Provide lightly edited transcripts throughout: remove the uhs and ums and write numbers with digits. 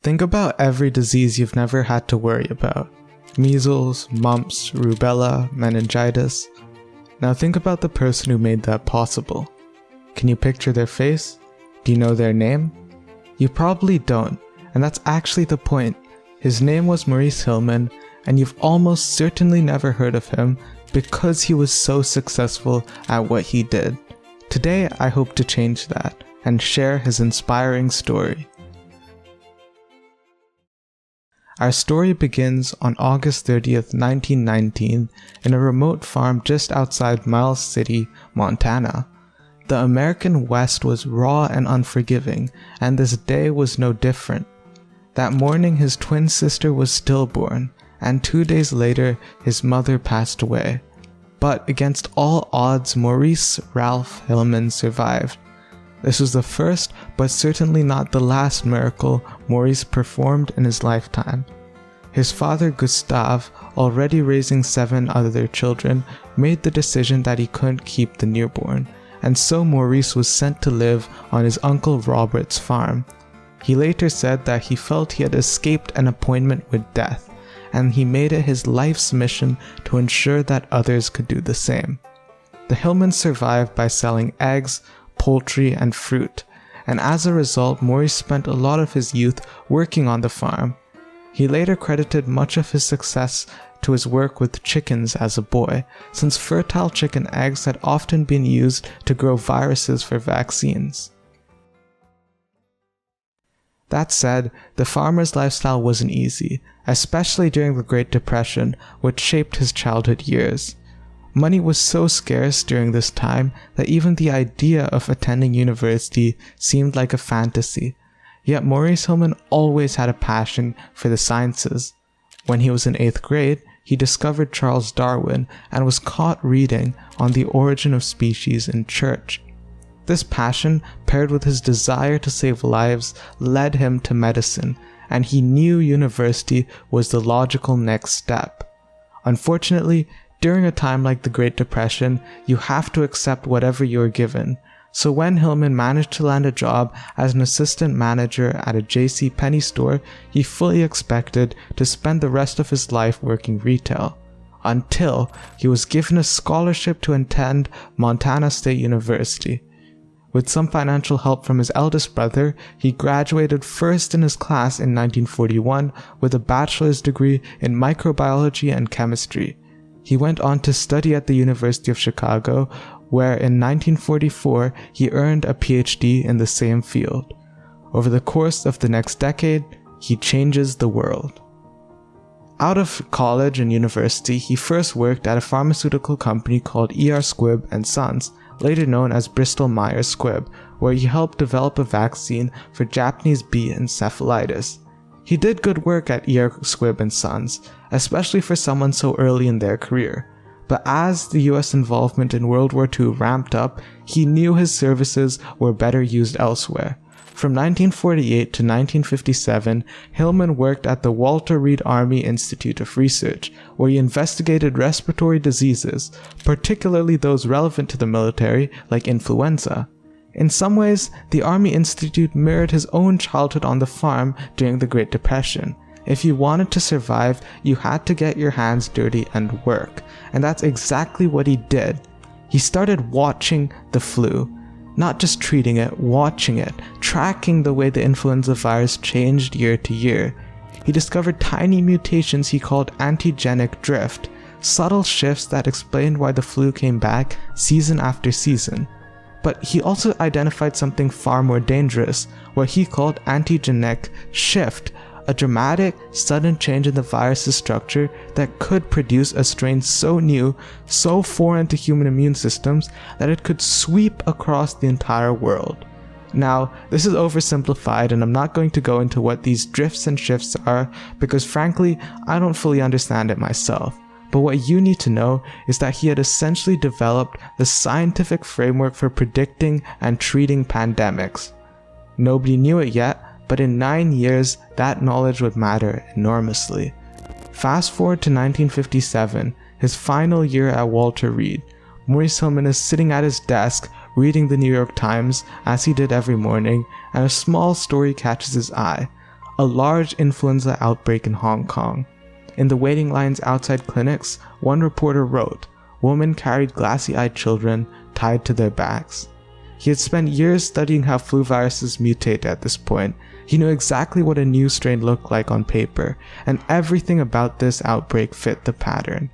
Think about every disease you've never had to worry about. Measles, mumps, rubella, meningitis. Now think about the person who made that possible. Can you picture their face? Do you know their name? You probably don't, and that's actually the point. His name was Maurice Hilleman, and you've almost certainly never heard of him because he was so successful at what he did. Today, I hope to change that and share his inspiring story. Our story begins on August 30th, 1919, in a remote farm just outside Miles City, Montana. The American West was raw and unforgiving, and this day was no different. That morning, his twin sister was stillborn, and 2 days later, his mother passed away. But against all odds, Maurice Ralph Hilleman survived. This was the first, but certainly not the last miracle Maurice performed in his lifetime. His father Gustave, already raising 7 other children, made the decision that he couldn't keep the newborn, and so Maurice was sent to live on his uncle Robert's farm. He later said that he felt he had escaped an appointment with death, and he made it his life's mission to ensure that others could do the same. The Hillemans survived by selling eggs, poultry, and fruit, and as a result, Maurice spent a lot of his youth working on the farm. He later credited much of his success to his work with chickens as a boy, since fertile chicken eggs had often been used to grow viruses for vaccines. That said, the farmer's lifestyle wasn't easy, especially during the Great Depression, which shaped his childhood years. Money was so scarce during this time that even the idea of attending university seemed like a fantasy. Yet Maurice Hilleman always had a passion for the sciences. When he was in 8th grade, he discovered Charles Darwin and was caught reading on the origin of species in church. This passion, paired with his desire to save lives, led him to medicine, and he knew university was the logical next step. Unfortunately, during a time like the Great Depression, you have to accept whatever you are given. So when Hilleman managed to land a job as an assistant manager at a J.C. Penney store, he fully expected to spend the rest of his life working retail. Until he was given a scholarship to attend Montana State University. With some financial help from his eldest brother, he graduated first in his class in 1941 with a bachelor's degree in microbiology and chemistry. He went on to study at the University of Chicago, where in 1944 he earned a PhD in the same field. Over the course of the next decade, he changes the world. Out of college and university, he first worked at a pharmaceutical company called E.R. Squibb & Sons, later known as Bristol Myers Squibb, where he helped develop a vaccine for Japanese bee encephalitis. He did good work at E.R. Squibb & Sons, especially for someone so early in their career. But as the US involvement in World War II ramped up, he knew his services were better used elsewhere. From 1948 to 1957, Hilleman worked at the Walter Reed Army Institute of Research, where he investigated respiratory diseases, particularly those relevant to the military, like influenza. In some ways, the Army Institute mirrored his own childhood on the farm during the Great Depression. If you wanted to survive, you had to get your hands dirty and work, and that's exactly what he did. He started watching the flu. Not just treating it, watching it, tracking the way the influenza virus changed year to year. He discovered tiny mutations he called antigenic drift, subtle shifts that explained why the flu came back season after season. But he also identified something far more dangerous, what he called antigenic shift, a dramatic, sudden change in the virus's structure that could produce a strain so new, so foreign to human immune systems, that it could sweep across the entire world. Now, this is oversimplified, and I'm not going to go into what these drifts and shifts are, because frankly, I don't fully understand it myself. But what you need to know is that he had essentially developed the scientific framework for predicting and treating pandemics. Nobody knew it yet, but in 9 years, that knowledge would matter enormously. Fast forward to 1957, his final year at Walter Reed. Maurice Hilleman is sitting at his desk, reading the New York Times, as he did every morning, and a small story catches his eye. a large influenza outbreak in Hong Kong. In the waiting lines outside clinics, one reporter wrote, "Women carried glassy-eyed children tied to their backs." He had spent years studying how flu viruses mutate at this point. He knew exactly what a new strain looked like on paper, and everything about this outbreak fit the pattern.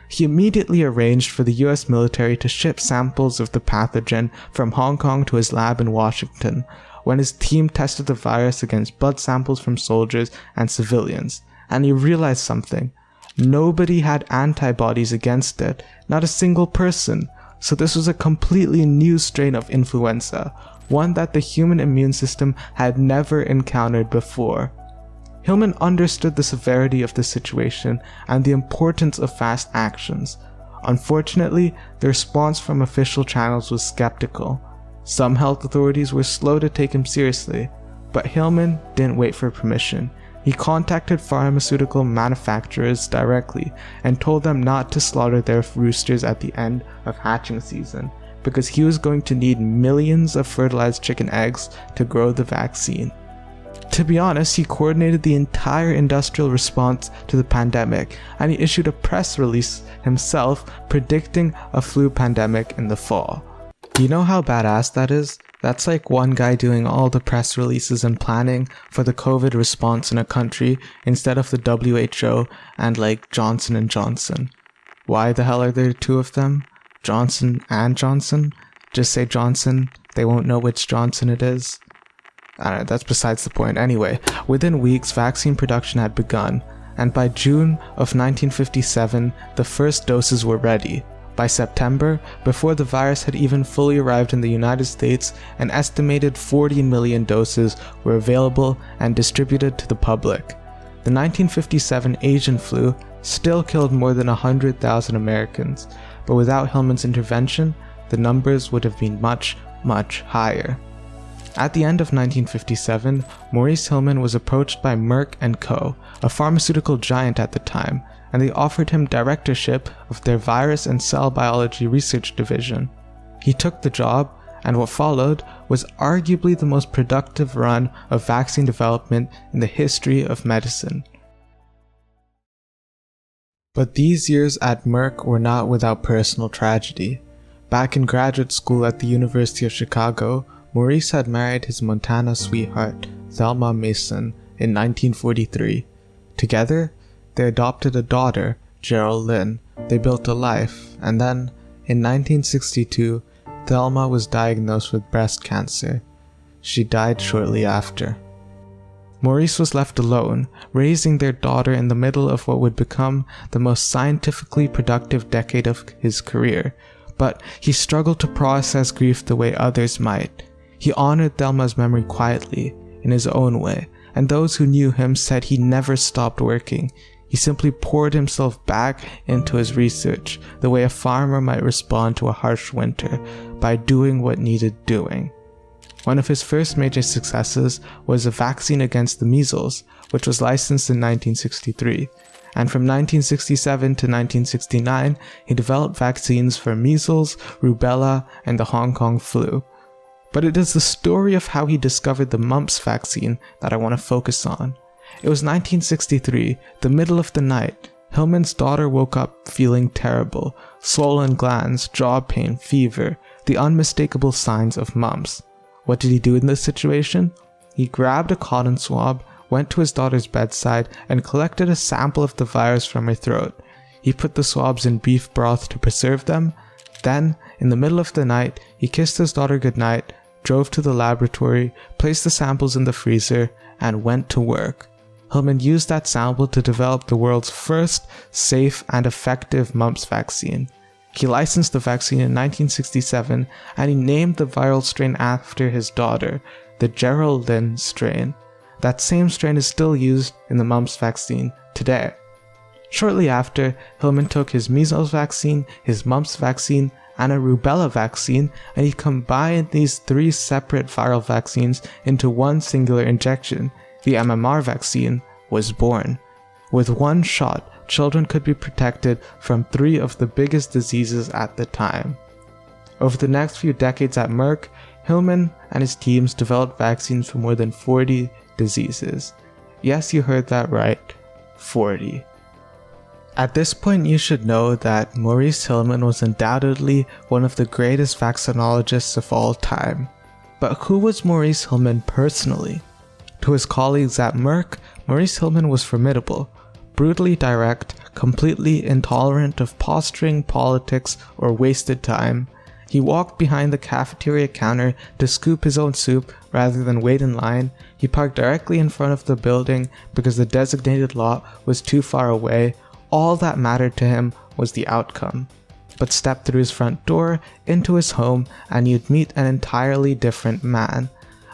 He immediately arranged for the US military to ship samples of the pathogen from Hong Kong to his lab in Washington, when his team tested the virus against blood samples from soldiers and civilians, and he realized something. Nobody had antibodies against it, not a single person. So this was a completely new strain of influenza, one that the human immune system had never encountered before. Hilleman understood the severity of the situation and the importance of fast actions. Unfortunately, the response from official channels was skeptical. Some health authorities were slow to take him seriously, but Hilleman didn't wait for permission. He contacted pharmaceutical manufacturers directly and told them not to slaughter their roosters at the end of hatching season, because he was going to need millions of fertilized chicken eggs to grow the vaccine. To be honest, he coordinated the entire industrial response to the pandemic, and he issued a press release himself predicting a flu pandemic in the fall. You know how badass that is? That's like one guy doing all the press releases and planning for the COVID response in a country instead of the WHO and like Johnson & Johnson. Why the hell are there two of them? Johnson and Johnson? Just say Johnson, they won't know which Johnson it is. I don't know, that's besides the point. Anyway, within weeks, vaccine production had begun, and by June of 1957, the first doses were ready. By September, before the virus had even fully arrived in the United States, an estimated 40 million doses were available and distributed to the public. The 1957 Asian flu still killed more than 100,000 Americans, but without Hilleman's intervention, the numbers would have been much, much higher. At the end of 1957, Maurice Hilleman was approached by Merck & Co., a pharmaceutical giant at the time, and they offered him directorship of their virus and cell biology research division. He took the job, and what followed was arguably the most productive run of vaccine development in the history of medicine. But these years at Merck were not without personal tragedy. Back in graduate school at the University of Chicago, Maurice had married his Montana sweetheart, Thelma Mason, in 1943. Together, they adopted a daughter, Gerald Lynn. They built a life, and then, in 1962, Thelma was diagnosed with breast cancer. She died shortly after. Maurice was left alone, raising their daughter in the middle of what would become the most scientifically productive decade of his career, but he struggled to process grief the way others might. He honored Thelma's memory quietly, in his own way, and those who knew him said he never stopped working. He simply poured himself back into his research, the way a farmer might respond to a harsh winter, by doing what needed doing. One of his first major successes was a vaccine against the measles, which was licensed in 1963. And from 1967 to 1969, he developed vaccines for measles, rubella, and the Hong Kong flu. But it is the story of how he discovered the Mumps vaccine that I want to focus on. It was 1963, the middle of the night. Hilleman's daughter woke up feeling terrible, swollen glands, jaw pain, fever, the unmistakable signs of mumps. What did he do in this situation? He grabbed a cotton swab, went to his daughter's bedside, and collected a sample of the virus from her throat. He put the swabs in beef broth to preserve them. Then, in the middle of the night, he kissed his daughter goodnight, drove to the laboratory, placed the samples in the freezer, and went to work. Hilleman used that sample to develop the world's first safe and effective mumps vaccine. He licensed the vaccine in 1967, and he named the viral strain after his daughter, the Gerald Lynn strain. That same strain is still used in the mumps vaccine today. Shortly after, Hilleman took his measles vaccine, his mumps vaccine, and a rubella vaccine, and he combined these three separate viral vaccines into one singular injection. The MMR vaccine was born. With one shot, children could be protected from three of the biggest diseases at the time. Over the next few decades at Merck, Hilleman and his teams developed vaccines for more than 40 diseases. Yes, you heard that right. 40. At this point, you should know that Maurice Hilleman was undoubtedly one of the greatest vaccinologists of all time. But who was Maurice Hilleman personally? To his colleagues at Merck, Maurice Hilleman was formidable, brutally direct, completely intolerant of posturing, politics, or wasted time. He walked behind the cafeteria counter to scoop his own soup rather than wait in line. He parked directly in front of the building because the designated lot was too far away. All that mattered to him was the outcome. But step through his front door, into his home, and you'd meet an entirely different man.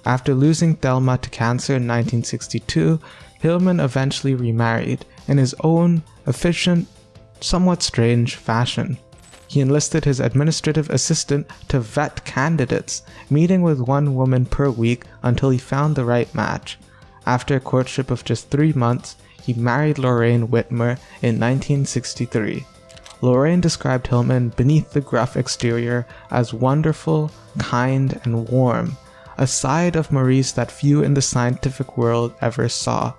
After losing Thelma to cancer in 1962, Hilleman eventually remarried in his own efficient, somewhat strange fashion. He enlisted his administrative assistant to vet candidates, meeting with one woman per week until he found the right match. After a courtship of just 3 months, he married Lorraine Whitmer in 1963. Lorraine described Hilleman beneath the gruff exterior as wonderful, kind, and warm, a side of Maurice that few in the scientific world ever saw.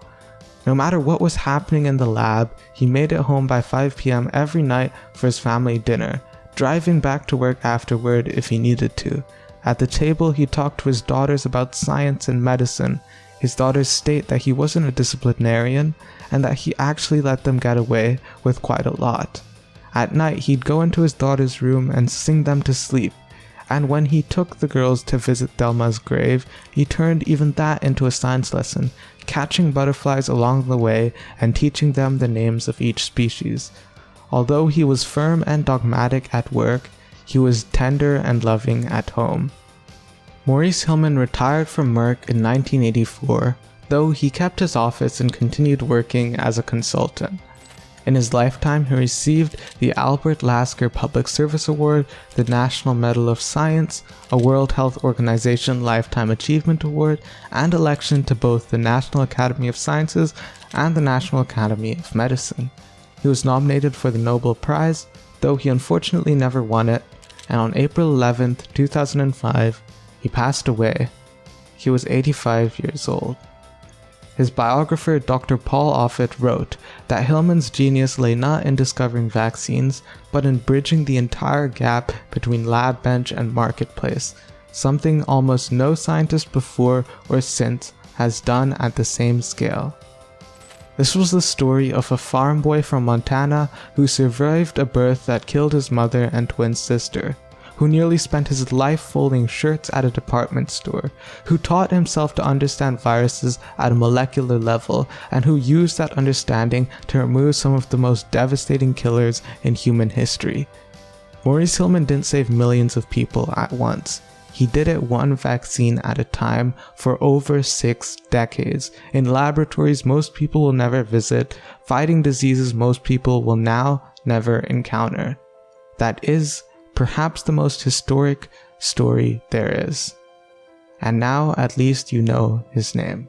No matter what was happening in the lab, he made it home by 5 p.m. every night for his family dinner, driving back to work afterward if he needed to. At the table, he talked to his daughters about science and medicine. His daughters state that he wasn't a disciplinarian and that he actually let them get away with quite a lot. At night, he'd go into his daughter's room and sing them to sleep. And when he took the girls to visit Thelma's grave, he turned even that into a science lesson, catching butterflies along the way and teaching them the names of each species. Although he was firm and dogmatic at work, he was tender and loving at home. Maurice Hilleman retired from Merck in 1984, though he kept his office and continued working as a consultant. In his lifetime, he received the Albert Lasker Public Service Award, the National Medal of Science, a World Health Organization Lifetime Achievement Award, and election to both the National Academy of Sciences and the National Academy of Medicine. He was nominated for the Nobel Prize, though he unfortunately never won it, and on April 11, 2005, he passed away. He was 85 years old. His biographer, Dr. Paul Offit, wrote that Hilleman's genius lay not in discovering vaccines, but in bridging the entire gap between lab bench and marketplace, something almost no scientist before or since has done at the same scale. This was the story of a farm boy from Montana who survived a birth that killed his mother and twin sister, who nearly spent his life folding shirts at a department store, who taught himself to understand viruses at a molecular level, and who used that understanding to remove some of the most devastating killers in human history. Maurice Hilleman didn't save millions of people at once. He did it one vaccine at a time for over 6 decades, in laboratories most people will never visit, fighting diseases most people will now never encounter. That is perhaps the most historic story there is. And now at least you know his name.